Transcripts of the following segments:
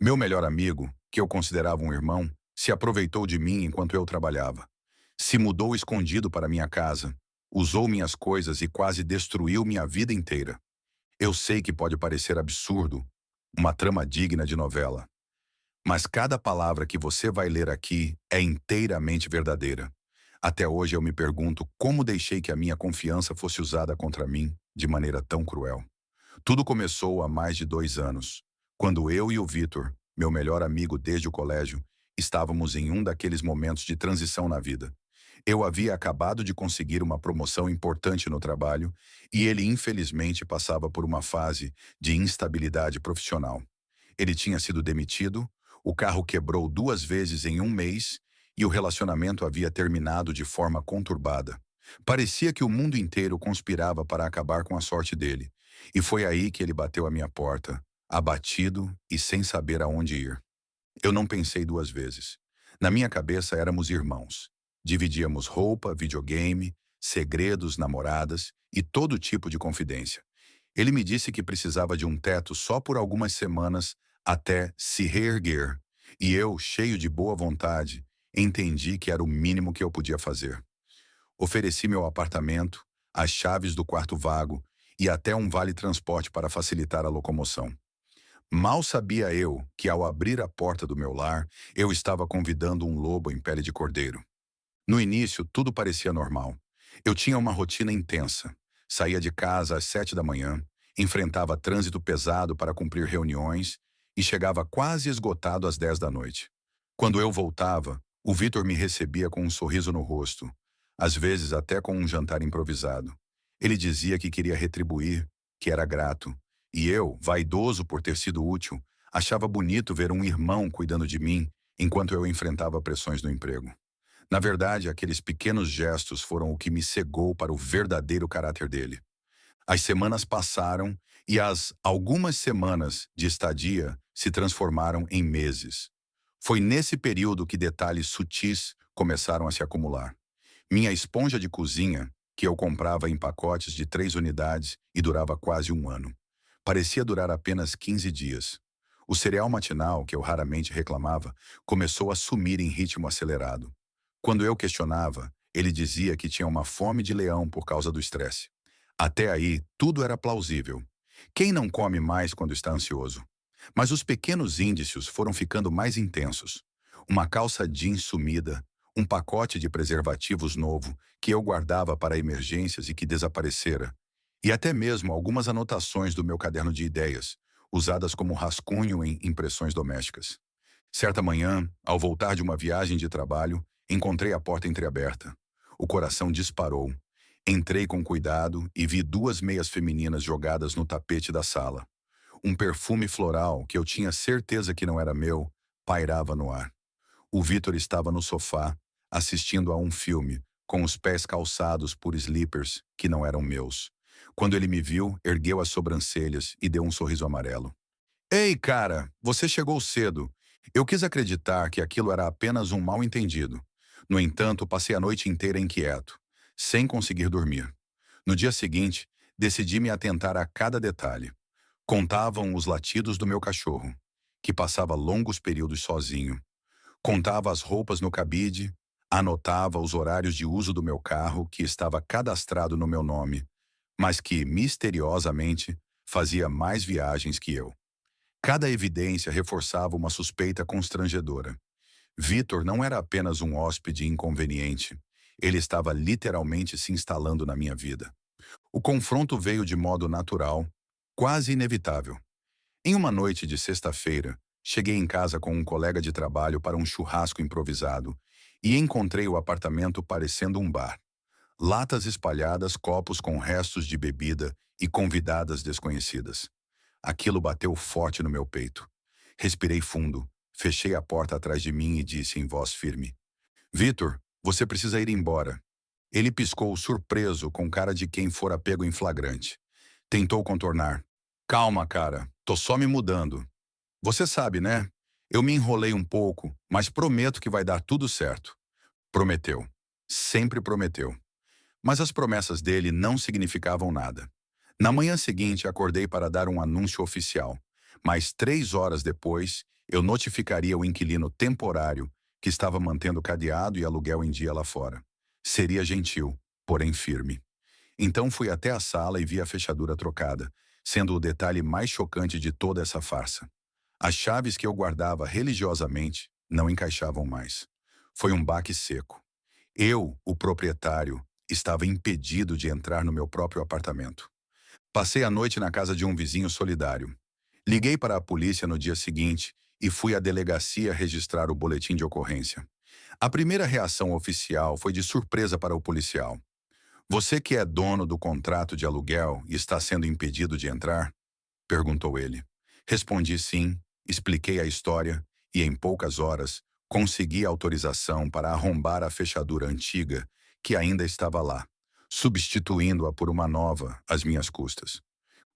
Meu melhor amigo, que eu considerava um irmão, se aproveitou de mim enquanto eu trabalhava. Se mudou escondido para minha casa, usou minhas coisas e quase destruiu minha vida inteira. Eu sei que pode parecer absurdo, uma trama digna de novela, mas cada palavra que você vai ler aqui é inteiramente verdadeira. Até hoje eu me pergunto como deixei que a minha confiança fosse usada contra mim de maneira tão cruel. Tudo começou há mais de 2 anos, quando eu e o Vitor, meu melhor amigo desde o colégio, estávamos em um daqueles momentos de transição na vida. Eu havia acabado de conseguir uma promoção importante no trabalho e ele, infelizmente, passava por uma fase de instabilidade profissional. Ele tinha sido demitido, o carro quebrou 2 vezes em um mês e o relacionamento havia terminado de forma conturbada. Parecia que o mundo inteiro conspirava para acabar com a sorte dele. E foi aí que ele bateu à minha porta, abatido e sem saber aonde ir. Eu não pensei 2 vezes. Na minha cabeça éramos irmãos. Dividíamos roupa, videogame, segredos, namoradas e todo tipo de confidência. Ele me disse que precisava de um teto só por algumas semanas até se reerguer. E eu, cheio de boa vontade, entendi que era o mínimo que eu podia fazer. Ofereci meu apartamento, as chaves do quarto vago e até um vale-transporte para facilitar a locomoção. Mal sabia eu que, ao abrir a porta do meu lar, eu estava convidando um lobo em pele de cordeiro. No início, tudo parecia normal. Eu tinha uma rotina intensa. Saía de casa às 7 da manhã, enfrentava trânsito pesado para cumprir reuniões e chegava quase esgotado às 10 da noite. Quando eu voltava, o Vitor me recebia com um sorriso no rosto, às vezes até com um jantar improvisado. Ele dizia que queria retribuir, que era grato, e eu, vaidoso por ter sido útil, achava bonito ver um irmão cuidando de mim enquanto eu enfrentava pressões no emprego. Na verdade, aqueles pequenos gestos foram o que me cegou para o verdadeiro caráter dele. As semanas passaram e as algumas semanas de estadia se transformaram em meses. Foi nesse período que detalhes sutis começaram a se acumular. Minha esponja de cozinha, que eu comprava em pacotes de 3 unidades e durava quase um ano, parecia durar apenas 15 dias. O cereal matinal, que eu raramente reclamava, começou a sumir em ritmo acelerado. Quando eu questionava, ele dizia que tinha uma fome de leão por causa do estresse. Até aí, tudo era plausível. Quem não come mais quando está ansioso? Mas os pequenos índices foram ficando mais intensos. Uma calça jeans sumida, um pacote de preservativos novo que eu guardava para emergências e que desaparecera, e até mesmo algumas anotações do meu caderno de ideias, usadas como rascunho em impressões domésticas. Certa manhã, ao voltar de uma viagem de trabalho, encontrei a porta entreaberta. O coração disparou. Entrei com cuidado e vi 2 meias femininas jogadas no tapete da sala. Um perfume floral, que eu tinha certeza que não era meu, pairava no ar. O Vitor estava no sofá, assistindo a um filme, com os pés calçados por slippers que não eram meus. Quando ele me viu, ergueu as sobrancelhas e deu um sorriso amarelo. Ei, cara, você chegou cedo. Eu quis acreditar que aquilo era apenas um mal-entendido. No entanto, passei a noite inteira inquieto, sem conseguir dormir. No dia seguinte, decidi me atentar a cada detalhe. Contavam os latidos do meu cachorro, que passava longos períodos sozinho. Contava as roupas no cabide, anotava os horários de uso do meu carro, que estava cadastrado no meu nome, mas que, misteriosamente, fazia mais viagens que eu. Cada evidência reforçava uma suspeita constrangedora. Vitor não era apenas um hóspede inconveniente. Ele estava literalmente se instalando na minha vida. O confronto veio de modo natural, quase inevitável. Em uma noite de sexta-feira, cheguei em casa com um colega de trabalho para um churrasco improvisado e encontrei o apartamento parecendo um bar. Latas espalhadas, copos com restos de bebida e convidadas desconhecidas. Aquilo bateu forte no meu peito. Respirei fundo, fechei a porta atrás de mim e disse em voz firme: Vitor, você precisa ir embora. Ele piscou surpreso, com cara de quem fora pego em flagrante. Tentou contornar. Calma, cara, tô só me mudando. Você sabe, né? Eu me enrolei um pouco, mas prometo que vai dar tudo certo. Prometeu. Sempre prometeu. Mas as promessas dele não significavam nada. Na manhã seguinte, acordei para dar um anúncio oficial. Mas 3 horas depois, Eu notificaria o inquilino temporário que estava mantendo cadeado e aluguel em dia lá fora. Seria gentil, porém firme. Então fui até a sala e vi a fechadura trocada, sendo o detalhe mais chocante de toda essa farsa. As chaves que eu guardava religiosamente não encaixavam mais. Foi um baque seco. Eu, o proprietário, estava impedido de entrar no meu próprio apartamento. Passei a noite na casa de um vizinho solidário. Liguei para a polícia no dia seguinte e fui à delegacia registrar o boletim de ocorrência. A primeira reação oficial foi de surpresa para o policial. "Você que é dono do contrato de aluguel e está sendo impedido de entrar?" perguntou ele. Respondi sim, expliquei a história e, em poucas horas, consegui autorização para arrombar a fechadura antiga que ainda estava lá, substituindo-a por uma nova às minhas custas.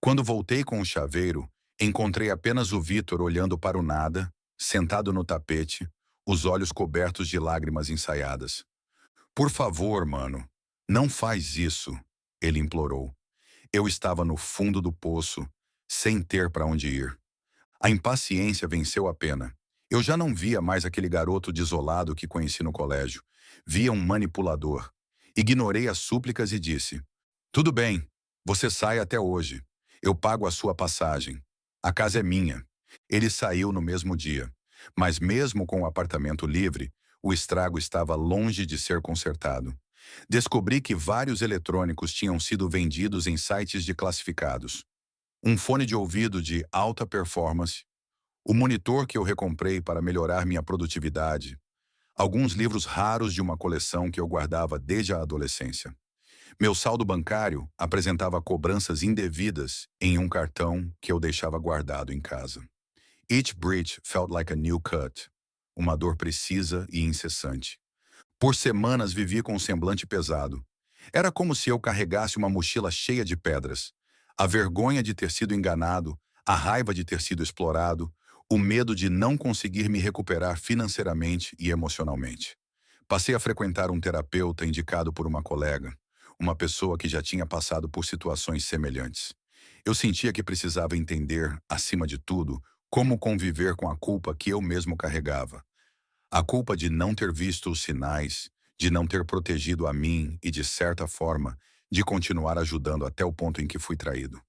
Quando voltei com o chaveiro, encontrei apenas o Vitor olhando para o nada, sentado no tapete, os olhos cobertos de lágrimas ensaiadas. "Por favor, mano, não faz isso", ele implorou. Eu estava no fundo do poço, sem ter para onde ir. A impaciência venceu a pena. Eu já não via mais aquele garoto desolado que conheci no colégio. Via um manipulador. Ignorei as súplicas e disse: "Tudo bem, você sai até hoje. Eu pago a sua passagem. A casa é minha." Ele saiu no mesmo dia. Mas mesmo com o apartamento livre, o estrago estava longe de ser consertado. Descobri que vários eletrônicos tinham sido vendidos em sites de classificados. Um fone de ouvido de alta performance, o monitor que eu recomprei para melhorar minha produtividade, alguns livros raros de uma coleção que eu guardava desde a adolescência. Meu saldo bancário apresentava cobranças indevidas em um cartão que eu deixava guardado em casa. Each breach felt like a new cut, uma dor precisa e incessante. Por semanas vivi com um semblante pesado. Era como se eu carregasse uma mochila cheia de pedras. A vergonha de ter sido enganado, a raiva de ter sido explorado, o medo de não conseguir me recuperar financeiramente e emocionalmente. Passei a frequentar um terapeuta indicado por uma colega, uma pessoa que já tinha passado por situações semelhantes. Eu sentia que precisava entender, acima de tudo, como conviver com a culpa que eu mesmo carregava. A culpa de não ter visto os sinais, de não ter protegido a mim e, de certa forma, de continuar ajudando até o ponto em que fui traído.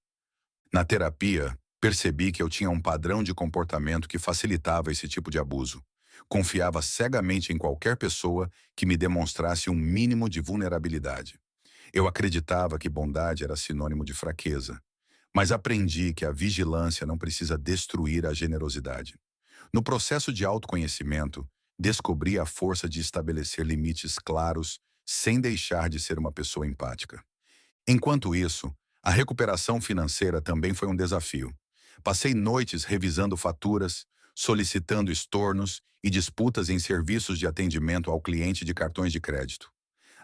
Na terapia, percebi que eu tinha um padrão de comportamento que facilitava esse tipo de abuso. Confiava cegamente em qualquer pessoa que me demonstrasse um mínimo de vulnerabilidade. Eu acreditava que bondade era sinônimo de fraqueza, mas aprendi que a vigilância não precisa destruir a generosidade. No processo de autoconhecimento, descobri a força de estabelecer limites claros sem deixar de ser uma pessoa empática. Enquanto isso, a recuperação financeira também foi um desafio. Passei noites revisando faturas, solicitando estornos e disputas em serviços de atendimento ao cliente de cartões de crédito.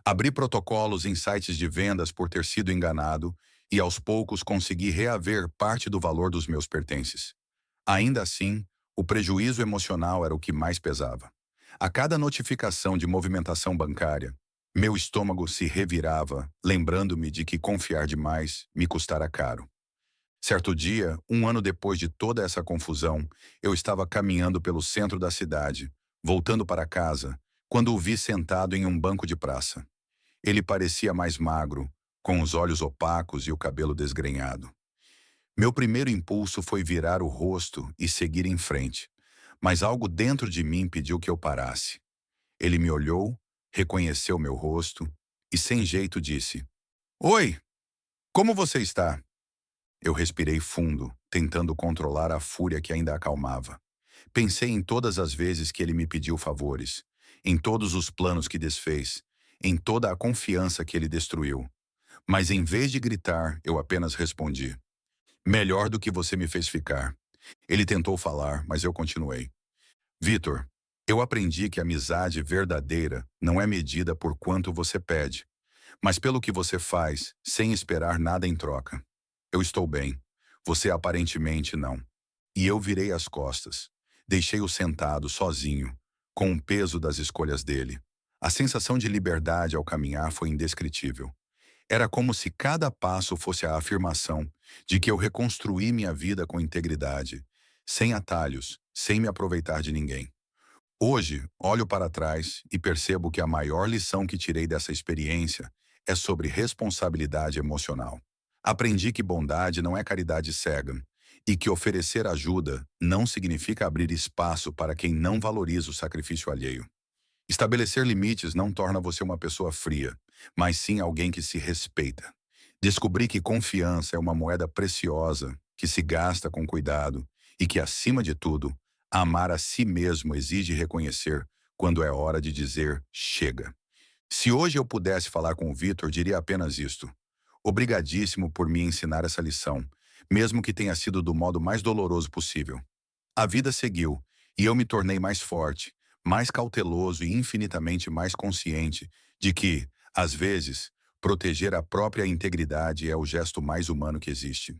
Abri protocolos em sites de vendas por ter sido enganado e aos poucos consegui reaver parte do valor dos meus pertences. Ainda assim, o prejuízo emocional era o que mais pesava. A cada notificação de movimentação bancária, meu estômago se revirava, lembrando-me de que confiar demais me custara caro. Certo dia, um ano depois de toda essa confusão, eu estava caminhando pelo centro da cidade, voltando para casa, quando o vi sentado em um banco de praça. Ele parecia mais magro, com os olhos opacos e o cabelo desgrenhado. Meu primeiro impulso foi virar o rosto e seguir em frente, mas algo dentro de mim pediu que eu parasse. Ele me olhou, reconheceu meu rosto e, sem jeito, disse: "Oi, como você está?" Eu respirei fundo, tentando controlar a fúria que ainda acalmava. Pensei em todas as vezes que ele me pediu favores, em todos os planos que desfez, em toda a confiança que ele destruiu. Mas em vez de gritar, eu apenas respondi: "Melhor do que você me fez ficar." Ele tentou falar, mas eu continuei: "Vitor, eu aprendi que a amizade verdadeira não é medida por quanto você pede, mas pelo que você faz, sem esperar nada em troca. Eu estou bem. Você aparentemente não." E eu virei as costas. Deixei-o sentado, sozinho, com o peso das escolhas dele. A sensação de liberdade ao caminhar foi indescritível. Era como se cada passo fosse a afirmação de que eu reconstruí minha vida com integridade, sem atalhos, sem me aproveitar de ninguém. Hoje, olho para trás e percebo que a maior lição que tirei dessa experiência é sobre responsabilidade emocional. Aprendi que bondade não é caridade cega e que oferecer ajuda não significa abrir espaço para quem não valoriza o sacrifício alheio. Estabelecer limites não torna você uma pessoa fria, mas sim alguém que se respeita. Descobri que confiança é uma moeda preciosa que se gasta com cuidado e que, acima de tudo, amar a si mesmo exige reconhecer quando é hora de dizer chega. Se hoje eu pudesse falar com o Vitor, diria apenas isto. Obrigadíssimo por me ensinar essa lição, mesmo que tenha sido do modo mais doloroso possível. A vida seguiu, e eu me tornei mais forte, mais cauteloso e infinitamente mais consciente de que, às vezes, proteger a própria integridade é o gesto mais humano que existe.